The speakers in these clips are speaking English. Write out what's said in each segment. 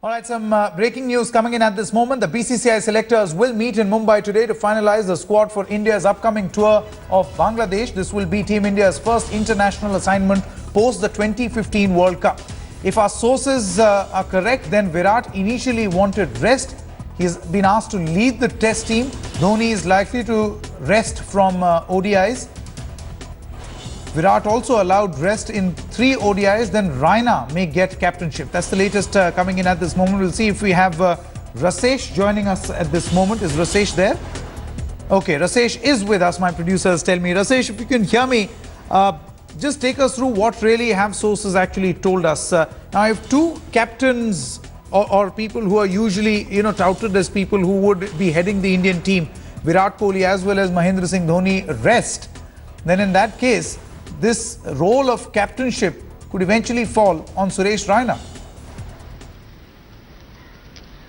All right, some breaking news coming in at this moment. The BCCI selectors will meet in Mumbai today to finalize the squad for India's upcoming tour of Bangladesh. This will be Team India's first international assignment post the 2015 World Cup. If our sources are correct, then Virat initially wanted rest. He's been asked to lead the test team. Dhoni is likely to rest from ODIs. Virat also allowed rest in 3 ODIs, then Raina may get captainship. That's the latest coming in at this moment. We'll see if we have Rasesh joining us at this moment. Is Rasesh there? Okay, Rasesh is with us, my producers tell me. Rasesh, if you can hear me, just take us through what really have sources actually told us. Now, if 2 captains or people who are usually, touted as people who would be heading the Indian team, Virat Kohli as well as Mahendra Singh Dhoni, rest, then in that case, this role of captainship could eventually fall on Suresh Raina.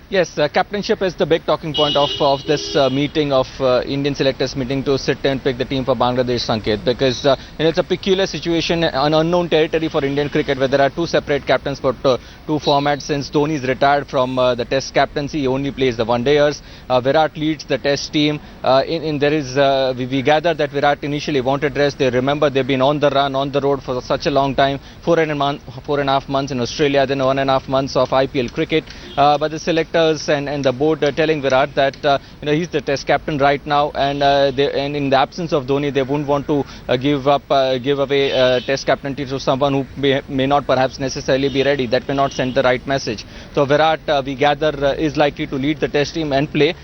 Yes, captainship is the big talking point of this meeting of Indian selectors meeting to sit and pick the team for Bangladesh, Sanket, because it's a peculiar situation, an unknown territory for Indian cricket where there are 2 separate captains for 2 formats. Since Dhoni is retired from the test captaincy, he only plays the one-dayers. Virat leads the test team. We gather that Virat initially wanted rest. They remember they've been on the run, on the road for such a long time, 4.5 months in Australia, then 1.5 months of IPL cricket. But the selectors and the board telling Virat that he's the test captain right now, and in the absence of Dhoni, they wouldn't want to give away test captaincy to someone who may not perhaps necessarily be ready. That may not send the right message. So Virat, we gather, is likely to lead the test team and play.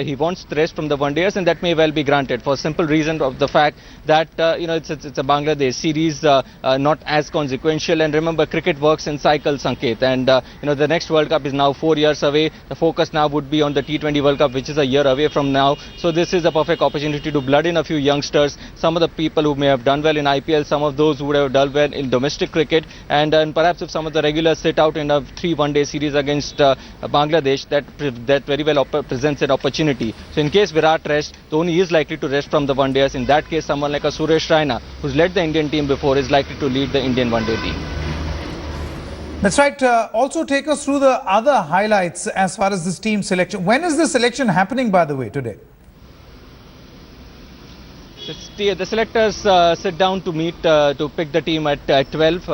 He wants the rest from the one-dayers, and that may well be granted for simple reason of the fact that it's a Bangladesh series, not as consequential. And remember, cricket works in cycles, Sanket, and the next World Cup is now 4 years away. The focus now would be on the T20 World Cup, which is a year away from now. So this is a perfect opportunity to blood in a few youngsters, some of the people who may have done well in IPL, some of those who would have done well in domestic cricket, and perhaps if some of the regulars sit out in a 3 one-day series against Bangladesh, that very well presents an opportunity. So in case Virat rests, Dhoni is likely to rest from the one-dayers. In that case, someone like a Suresh Raina, who's led the Indian team before, is likely to lead the Indian one-day team. That's right. Also take us through the other highlights as far as this team selection. When is the selection happening, by the way, today? The selectors sit down to meet to pick the team at 12.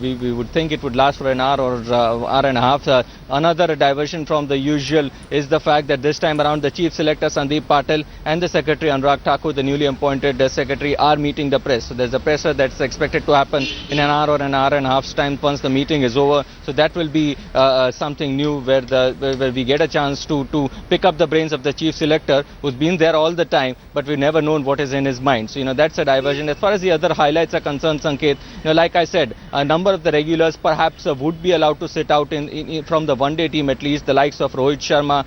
We would think it would last for an hour or hour and a half. Another diversion from the usual is the fact that this time around the chief selector Sandeep Patil and the secretary Anurag Thakur, the newly appointed secretary, are meeting the press. So there's a presser that's expected to happen in an hour or an hour and a half's time once the meeting is over. So that will be something new where we get a chance to pick up the brains of the chief selector, who's been there all the time, but we've never known what is in his mind. So that's a diversion. As far as the other highlights are concerned, Sanket, like I said, a number of the regulars perhaps would be allowed to sit out from the one-day team, at least the likes of Rohit Sharma,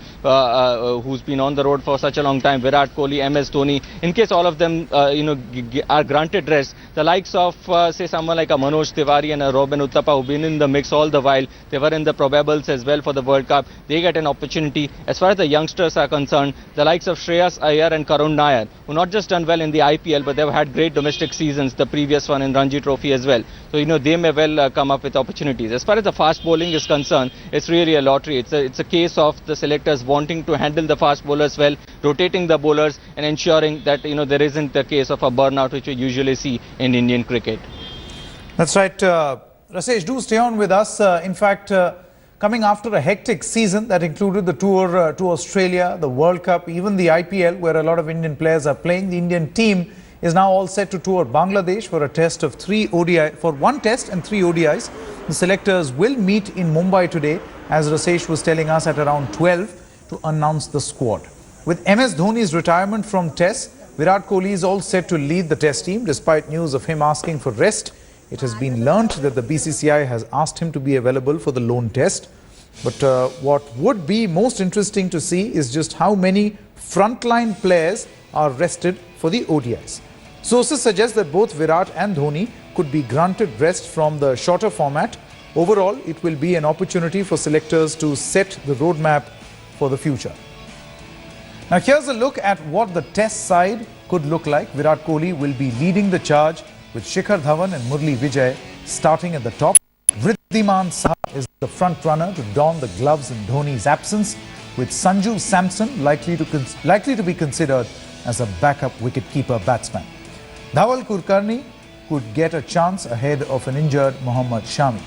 who's been on the road for such a long time, Virat Kohli, MS Dhoni. In case all of them are granted rest, the likes of say someone like a Manoj Tiwari and a Robin Uthappa, who've been in the mix all the while, they were in the probables as well for the World Cup, they get an opportunity. As far as the youngsters are concerned, the likes of Shreyas Iyer and Karun Nair, who not just done well in the IPL, but they've had great domestic seasons, the previous one in Ranji Trophy as well. So they may well come up with opportunities. As far as the fast bowling is concerned, it's really a lottery. It's a case of the selectors wanting to handle the fast bowlers well, rotating the bowlers and ensuring that there isn't the case of a burnout which we usually see in Indian cricket. That's right. Rasesh, do stay on with us. In fact, coming after a hectic season that included the tour to Australia, the World Cup, even the IPL, where a lot of Indian players are playing, the Indian team is now all set to tour Bangladesh for a test of 3 ODI, for 1 test and 3 ODIs. The selectors will meet in Mumbai today, as Rasesh was telling us, at around 12 to announce the squad. With MS Dhoni's retirement from Test, Virat Kohli is all set to lead the test team. Despite news of him asking for rest, it has been learnt that the BCCI has asked him to be available for the lone test. But what would be most interesting to see is just how many frontline players are rested for the ODIs. Sources suggest that both Virat and Dhoni could be granted rest from the shorter format. Overall, it will be an opportunity for selectors to set the roadmap for the future. Now here's a look at what the test side could look like. Virat Kohli will be leading the charge with Shikhar Dhawan and Murli Vijay starting at the top. Wriddhiman Saha is the front runner to don the gloves in Dhoni's absence, with Sanju Samson likely to be considered as a backup wicket-keeper batsman. Dhawal Kulkarni could get a chance ahead of an injured Mohammad Shami.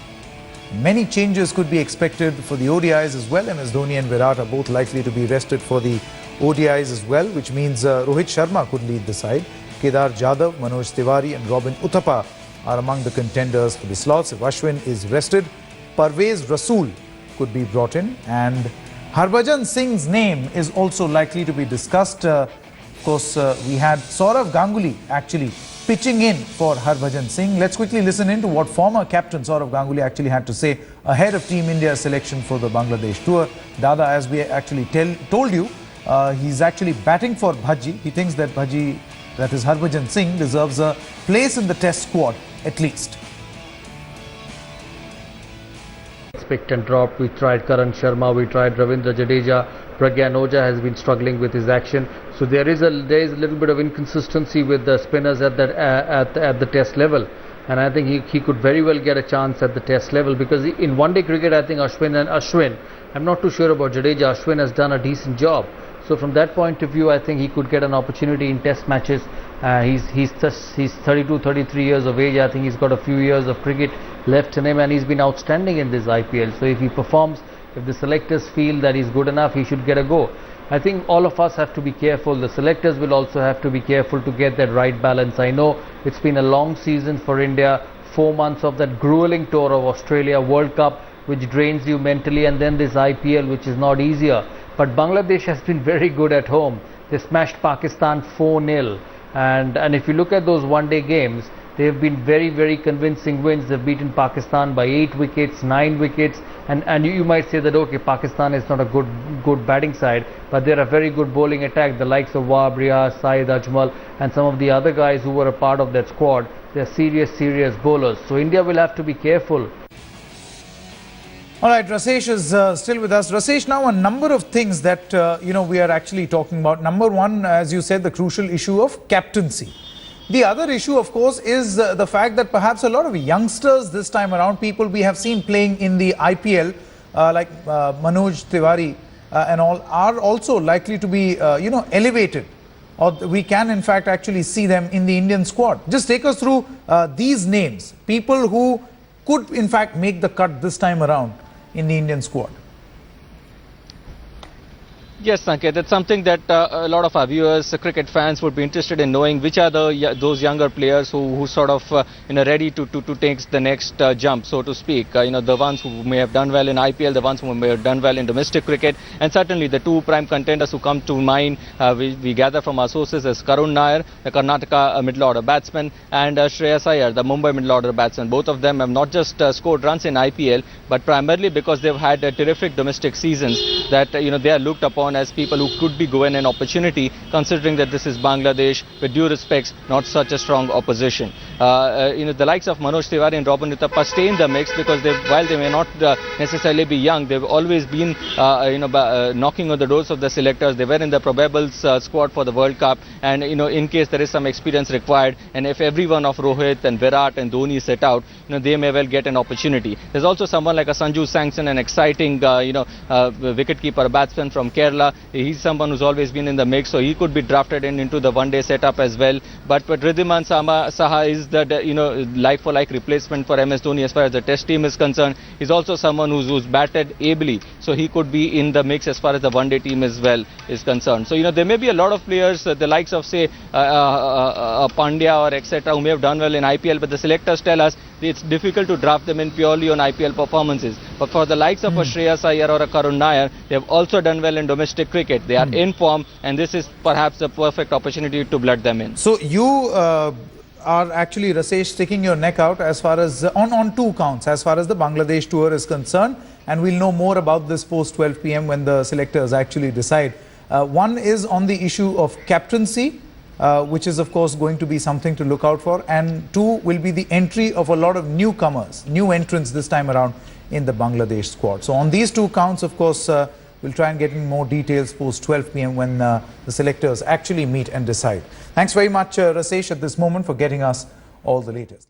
Many changes could be expected for the ODIs as well. MS Dhoni and Virat are both likely to be rested for the ODIs as well, which means Rohit Sharma could lead the side. Kedar Jadhav, Manoj Tiwari and Robin Uthappa are among the contenders for the slots. If Ashwin is rested, Parvez Rasool could be brought in, and Harbhajan Singh's name is also likely to be discussed. Of course, we had Saurav Ganguly actually pitching in for Harbhajan Singh. Let's quickly listen in to what former captain Saurav Ganguly actually had to say ahead of Team India's selection for the Bangladesh tour. Dada, as we actually told you, he's actually batting for Bhaji. He thinks that Bhaji, that is Harbhajan Singh, deserves a place in the test squad at least. Picked and dropped. We tried Karan Sharma, we tried Ravindra Jadeja. Pragyan Oja has been struggling with his action, so there is a little bit of inconsistency with the spinners at the test level, and I think he could very well get a chance at the test level, because in one-day cricket I think Ashwin, I'm not too sure about Jadeja. Ashwin has done a decent job. So from that point of view, I think he could get an opportunity in test matches. He's 32, 33 years of age. I think he's got a few years of cricket left in him, and he's been outstanding in this IPL. So if he performs, if the selectors feel that he's good enough, he should get a go. I think all of us have to be careful. The selectors will also have to be careful to get that right balance. I know it's been a long season for India, 4 months of that grueling tour of Australia, World Cup, which drains you mentally, and then this IPL, which is not easier. But Bangladesh has been very good at home. They smashed Pakistan 4-0. And if you look at those one-day games, they have been very, very convincing wins. They've beaten Pakistan by 8 wickets, 9 wickets. And you might say that, okay, Pakistan is not a good batting side, but they're a very good bowling attack. The likes of Wahab Riaz, Saeed Ajmal, and some of the other guys who were a part of that squad, they're serious bowlers. So India will have to be careful. All right, Rasesh is still with us. Rasesh, now a number of things that we are actually talking about. Number one, as you said, the crucial issue of captaincy. The other issue, of course, is the fact that perhaps a lot of youngsters this time around, people we have seen playing in the IPL, like Manoj Tiwari and all, are also likely to be, elevated. Or we can, in fact, actually see them in the Indian squad. Just take us through these names, people who could, in fact, make the cut this time around in the Indian squad. Yes, Sanket, that's something that a lot of our viewers, cricket fans, would be interested in knowing, which are those younger players who sort of ready to take the next jump, so to speak. The ones who may have done well in IPL, the ones who may have done well in domestic cricket, and certainly the two prime contenders who come to mind, we gather from our sources, as Karun Nair, the Karnataka middle order batsman, and Shreyas Iyer, the Mumbai middle order batsman. Both of them have not just scored runs in IPL, but primarily because they've had terrific domestic seasons, that they are looked upon as people who could be given an opportunity, considering that this is Bangladesh, with due respects, not such a strong opposition. The likes of Manoj Tiwari and Robin Uthappa stay in the mix, because while they may not necessarily be young, they've always been knocking on the doors of the selectors. They were in the probables squad for the World Cup, and in case there is some experience required, and if everyone of Rohit and Virat and Dhoni set out, they may well get an opportunity. There's also someone like a Sanju Samson, an exciting wicketkeeper batsman from Kerala. He's someone who's always been in the mix, so he could be drafted into the one-day setup as well. But Ridhiman Saha is the like-for-like replacement for MS Dhoni as far as the test team is concerned. He's also someone who's batted ably, so he could be in the mix as far as the one-day team as well is concerned. So there may be a lot of players, the likes of say Pandya or etc., who may have done well in IPL, but the selectors tell us it's difficult to draft them in purely on IPL performances. But for the likes of a Shreyas Iyer or a Karun Nair, they have also done well in domestic cricket. They are in form, and this is perhaps the perfect opportunity to blood them in. So you are actually, Rasesh, sticking your neck out as far as on two counts as far as the Bangladesh tour is concerned, and we'll know more about this post 12 p.m. when the selectors actually decide. One is on the issue of captaincy, which is of course going to be something to look out for, and two will be the entry of a lot of newcomers, new entrants this time around in the Bangladesh squad. So on these two counts, of course, we'll try and get in more details post 12 p.m. when the selectors actually meet and decide. Thanks very much, Rasesh, at this moment for getting us all the latest.